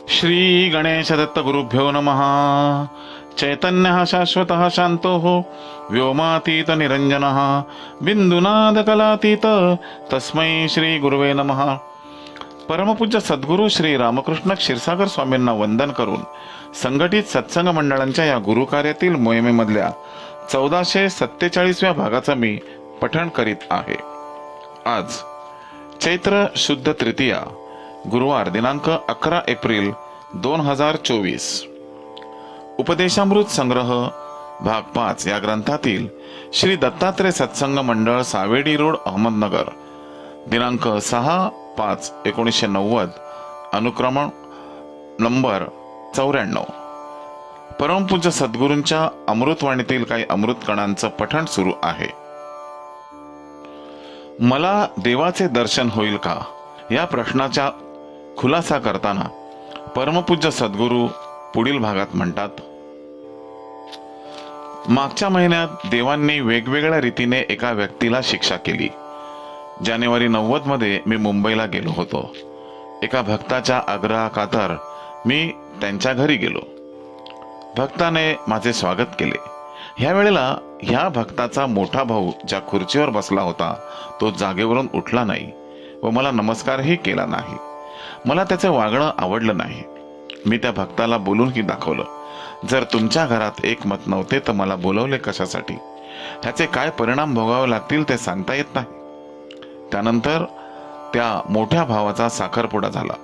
श्री गणेश दत्त गुरुभ्यो नमः। चैतन्यः शाश्वतः शांतो व्योमातीत निरंजनः बिंदुनाद कलातीत तस्मै श्री गुरुवे नमः। परमपूज्य सद्गुरू श्री रामकृष्ण क्षीरसागर स्वामींना वंदन करून संघटित सत्संग मंडळांच्या या गुरुकार्यातील मोहिमेमधल्या 1447व्या भागाचा मी पठण करीत आहे। आज चैत्र शुद्ध तृतीया गुरुवार दिनांक 11 एप्रिल 2024। उपदेशामृत संग्रह भाग 5 या ग्रंथातील श्री दत्तात्रय सत्संग मंडळ सावेडी रोड अहमदनगर दिनांक 6/5/1990 अनुक्रमण नंबर 94। परमपूज्य सद्गुरूंच्या अमृतवाणीतील काही अमृतकणांचं पठण सुरू आहे। मला देवाचे दर्शन होईल का या प्रश्नाचा खुलासा करताना परमपूज्य सद्गुरू पुढील भागात म्हणतात, मागच्या महिन्यात देवांनी वेगवेगळ्या रीतीने एका व्यक्तीला शिक्षा केली। जानेवारी 90 मध्ये मी मुंबईला गेलो होतो। एका भक्ताच्या आग्रहाखातर मी त्यांच्या घरी गेलो। भक्ताने माझे स्वागत केले। ह्या वेळेला ह्या भक्ताचा मोठा भाऊ ज्या खुर्चीवर बसला होता तो जागेवरून उठला नाही व मला नमस्कारही केला नाही। मला त्याचे वागणं आवडलं नाही। मी त्या भक्ताला बोलूनही दाखवलं, जर तुमच्या घरात एकमत नव्हते तर मला बोलवले कशासाठी? ह्याचे काय परिणाम भोगावे लागतील ते सांगता येत नाही। त्यानंतर त्या मोठ्या भावाचा साखरपुडा झाला।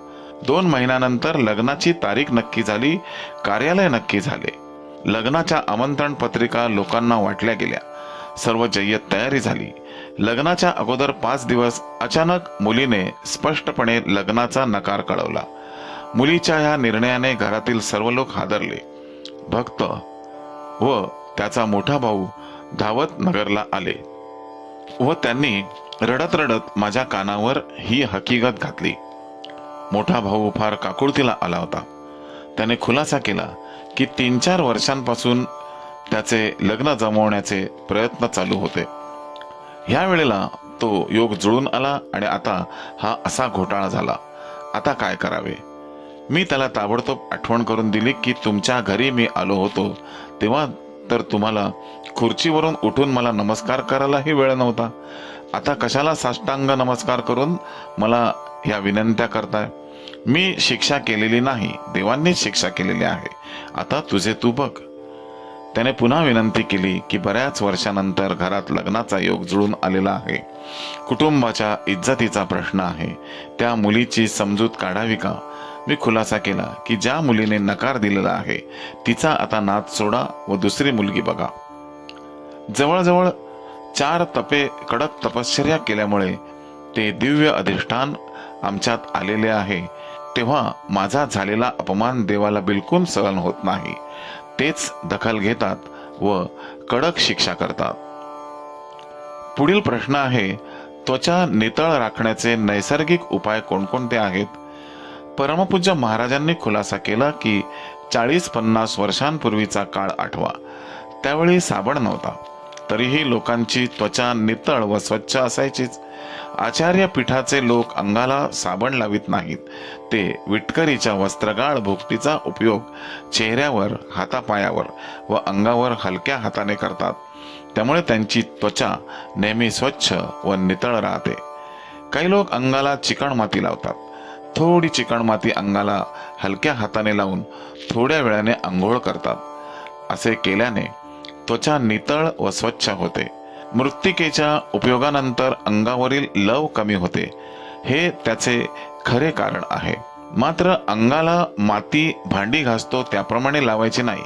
2 महिन्यानंतर लग्नाची तारीख नक्की झाली, कार्यालय नक्की झाले। लग्नाच्या आमंत्रण पत्रिका लोकांना वाटल्या गेल्या। सर्व जय्यत तयारी झाली। लग्नाच्या अगोदर 5 दिवस अचानक मुलीने स्पष्टपणे लग्नाचा नकार कळवला। मुलीच्या ह्या निर्णयाने घरातील सर्व लोक हादरले। भक्त व त्याचा मोठा भाऊ धावत नगरला आले व त्यांनी रडत रडत माझ्या कानावर ही हकीकत घातली। मोठा भाऊ फार काकुळतीला आला होता। त्याने खुलासा केला की 3-4 वर्षांपासून त्याचे लग्न जमवण्याचे प्रयत्न चालू होते। ह्या वेळेला तो योग जुळून आला आणि आता हा असा घोटाळा झाला। आता काय करावे? मी त्याला ताबडतोब आठवण करून दिली की तुमच्या घरी मी आलो होतो तेव्हा तर तुम्हाला खुर्चीवरून उठून मला नमस्कार करायलाही वेळ नव्हता। आता कशाला साष्टांग नमस्कार करून मला ह्या विनंत्या करताय? मी शिक्षा केलेली नाही, देवांनीच शिक्षा केलेली आहे। आता तुझे तू बघ। त्याने पुन्हा विनंती केली की बऱ्याच वर्षानंतर घरात लग्नाचा योग जुळून आलेला आहे। कुटुंबाच्या इज्जतीचा प्रश्न आहे। त्या मुलीची समजूत काढावी का? मी खुलासा केला की ज्या मुलीने नकार दिलेला आहे तिचा आता नाद सोडा व दुसरी मुलगी बघा। जवळजवळ 4 तपे कडक तपश्चर्या केल्यामुळे ते दिव्य अधिष्ठान आमच्यात आलेले आहे। तेव्हा माझा झालेला अपमान देवाला बिलकुल सहन होत नाही। तेच दखल घेतात व कडक शिक्षा करतात। पुढील प्रश्न आहे, त्वचा नितळ राखण्याचे नैसर्गिक उपाय कोणकोणते आहेत? परमपूज्य महाराजांनी खुलासा केला की 40-50 वर्षांपूर्वीचा काळ आठवा। त्यावेळी साबण नव्हता, तरीही लोकांची त्वचा नितळ व स्वच्छ असायचीच। आचार्य पीठाचे लोक अंगाला साबण लावित नाहीत। ते विटकरीच्या वस्त्रगाळ भुकटीचा उपयोग चेहऱ्यावर, हातापायावर व अंगावर हलक्या हाताने करतात। त्यामुळे त्यांची त्वचा नेहमी स्वच्छ व नितळ राहते। काही लोक अंगाला चिकणमाती लावतात। थोडी चिकणमाती अंगाला हलक्या हाताने लावून थोड्या वेळाने आंघोळ करतात। असे केल्याने त्वचा नितळ व स्वच्छ होते। मृत्तिकेच्या उपयोगानंतर अंगावरील लव कमी होते, हे त्याचे खरे कारण आहे। मात्र अंगाला माती भांडी घासतो त्याप्रमाणे लावायची नाही।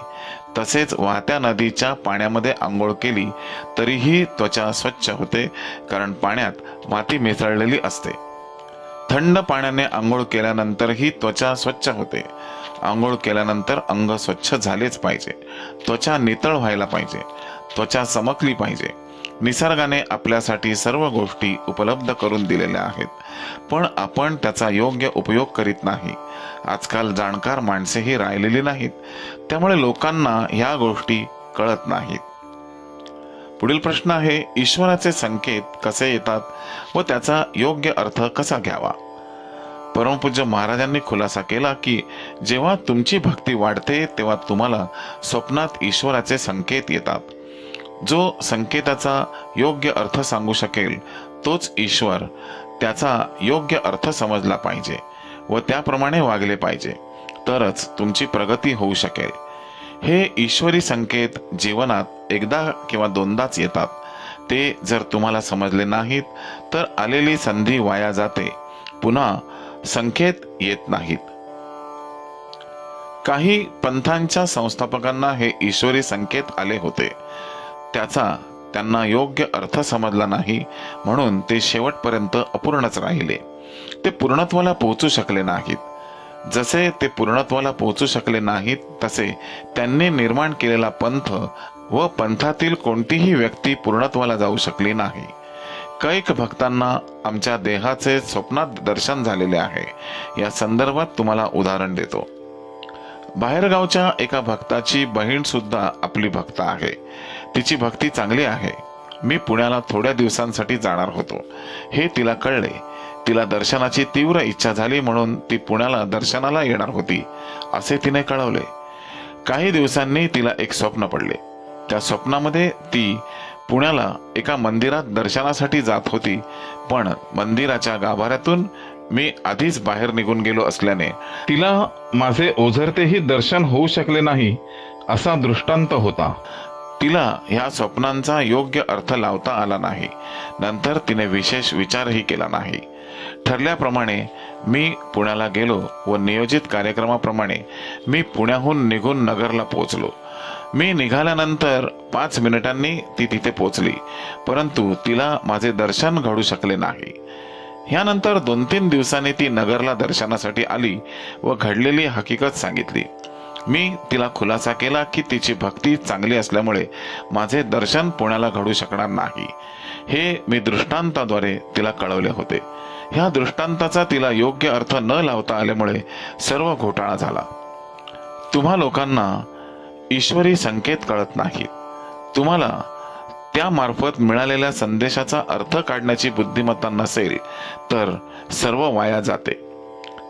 तसेच वाहत्या नदीच्या पाण्यामध्ये आंघोळ केली तरीही त्वचा स्वच्छ होते, कारण पाण्यात माती मिसळलेली असते। थंड पाण्याने आंघोळ केल्यानंतरही त्वचा स्वच्छ होते। आंघोळ केल्यानंतर अंग स्वच्छ झालेच पाहिजे। त्वचा नितळ व्हायला पाहिजे। त्वचा चमकली पाहिजे। निसर्गाने आपल्यासाठी सर्व गोष्टी उपलब्ध करून दिलेल्या आहेत, पण आपण त्याचा योग्य उपयोग करीत नाही। आजकाल जाणकार माणसेही राहिलेली नाहीत, त्यामुळे लोकांना ह्या गोष्टी कळत नाहीत। पुढील प्रश्न आहे, ईश्वराचे संकेत कसे येतात व त्याचा योग्य अर्थ कसा घ्यावा? परमपूज्य महाराजांनी खुलासा केला की जेव्हा तुमची भक्ती वाढते तेव्हा तुम्हाला स्वप्नात ईश्वराचे संकेत येतात. जो संकेताचा योग्य अर्थ सांगू शकेल तोच ईश्वर. त्याचा योग्य अर्थ समजला पाहिजे व त्याप्रमाणे वागले पाहिजे, तरच तुमची प्रगती होऊ शकेल. हे ईश्वरी संकेत जीवनात एकदा किंवा दोनदाच येतात. ते जर तुम्हाला समजले नाहीत तर आलेली संधी वाया जाते. पुन्हा संकेत येत नाहीत. काही पंथांच्या संस्थापकांना हे ईश्वरी संकेत आले होते. त्याचा त्यांना योग्य अर्थ समजला नाही, म्हणून ते शेवटपर्यंत अपूर्णच राहिले. ते पूर्णत्वाला पोहोचू शकले नाहीत. जसे ते पूर्णत्वाला पोहोचू शकले नाहीत तसे त्यांनी निर्माण केलेला पंथ व पंथातील कोणतीही व्यक्ती पूर्णत्वाला जाऊ शकली नाही. कैक भक्तांना आमच्या देहाचे स्वप्नात दर्शन झालेले आहे. या संदर्भात तुम्हाला उदाहरण देतो. बाहेरगावच्या एका भक्ताची बहीण सुद्धा आपली भक्त आहे. तिची भक्ती चांगली आहे. मी पुण्याला थोड्या दिवसांसाठी जाणार होतो. हे तिला कळले. तिला दर्शनाची तीव्र इच्छा झाली म्हणून ती पुण्याला दर्शनाला येणार होती असे तिने कळवले. काही दिवसांनी तिला एक स्वप्न पडले. त्या स्वप्नामध्ये ती पुण्याला एका मंदिरात दर्शनासाठी जात होती, पण मंदिराच्या गाभाऱ्यातून मी आधीच बाहेर निघून गेलो असल्याने तिला माझे ओझरतेही दर्शन होऊ शकले नाही असा दृष्टांत होता. तिला ह्या स्वप्नांचा योग्य अर्थ लावता आला नाही. नंतर तिने विशेष विचारही केला नाही. ठरल्याप्रमाणे मी पुण्याला गेलो व नियोजित कार्यक्रमाप्रमाणे मी पुण्याहून निघून नगरला पोहोचलो. मी निघाल्यानंतर 5 मिनिटांनी ती तिथे पोहोचली, परंतु तिला माझे दर्शन घडू शकले नाही. यानंतर 2-3 दिवसांनी ती नगरला दर्शनासाठी आली व घडलेली हकीकत सांगितली. मी तिला खुलासा केला की तिची भक्ती चांगली असल्यामुळे माझे दर्शन पुण्याला घडू शकणार नाही. हे मी दृष्टांताद्वारे तिला कळवले होते. ह्या दृष्टांताचा तिला योग्य अर्थ न लावता आल्यामुळे सर्व घोटाळा झाला. तुम्हा लोकांना ईश्वरी संकेत कळत नाहीत. तुम्हाला त्यामार्फत मिळालेल्या संदेशाचा अर्थ काढण्याची बुद्धिमत्ता नसेल तर सर्व वाया जाते.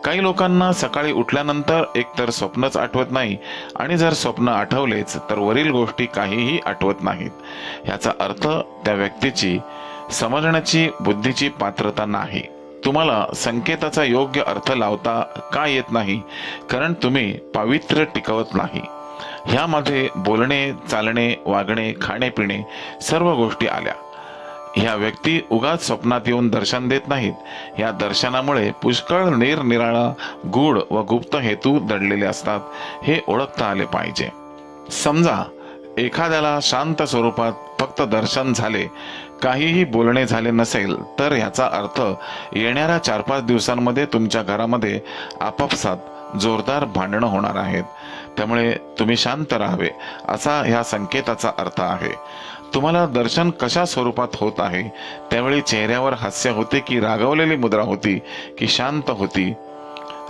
काही लोकांना सकाळी उठल्यानंतर एकतर स्वप्नच आठवत नाही आणि जर स्वप्न आठवलेच तर वरील गोष्टी काहीही आठवत नाहीत. याचा अर्थ त्या व्यक्तीची समजण्याची बुद्धीची पात्रता नाही. तुम्हाला संकेताचा योग्य अर्थ लावता का येत नाही? कारण तुम्ही पावित्र्य टिकवत नाही. ह्यामध्ये बोलणे, चालणे, वागणे, खाणे पिणे सर्व गोष्टी आल्या. ह्या व्यक्ती उगाच स्वप्नात येऊन दर्शन देत नाहीत. या दर्शनामुळे पुष्कळ निरनिराळा गूढ व गुप्त हेतू दडलेले असतात. हे ओळखता आले पाहिजे. समजा एखाद्याला शांत स्वरूपात फक्त दर्शन झाले, काहीही बोलणे झाले नसेल, तर याचा अर्थ येणाऱ्या 4-5 दिवसांमध्ये तुमच्या घरामध्ये आपापसात जोरदार भांडणं होणार आहेत. त्यामुळे तुम्ही शांत राहावे असा ह्या संकेताचा अर्थ आहे. तुम्हाला दर्शन कशा स्वरूपात होत आहे? त्यावेळी चेहऱ्यावर हास्य होते की रागावलेली मुद्रा होती की शांत होती?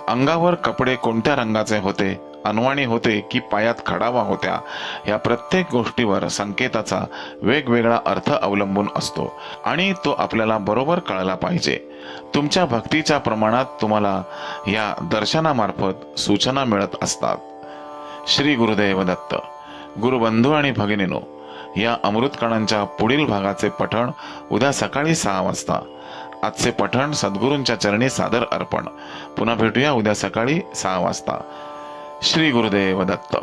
अंगावर कपडे कोणत्या रंगाचे होते? अनवाणी होते की पायात खडावा होत्या? या प्रत्येक गोष्टीवर संकेताचा वेगवेगळा अर्थ अवलंबून असतो आणि तो आपल्याला बरोबर कळला पाहिजे. तुमच्या भक्तीच्या प्रमाणात तुम्हाला या दर्शनामार्फत सूचना मिळत असतात. श्री गुरुदेव दत्त. गुरुबंधू आणि भगिनीनो, या अमृतकणांच्या पुढील भागाचे पठण उद्या सकाळी 6 वाजता. आजचे पठण सद्गुरूंच्या चरणी सादर अर्पण. पुन्हा भेटूया उद्या सकाळी 6 वाजता. श्री गुरुदेव दत्त.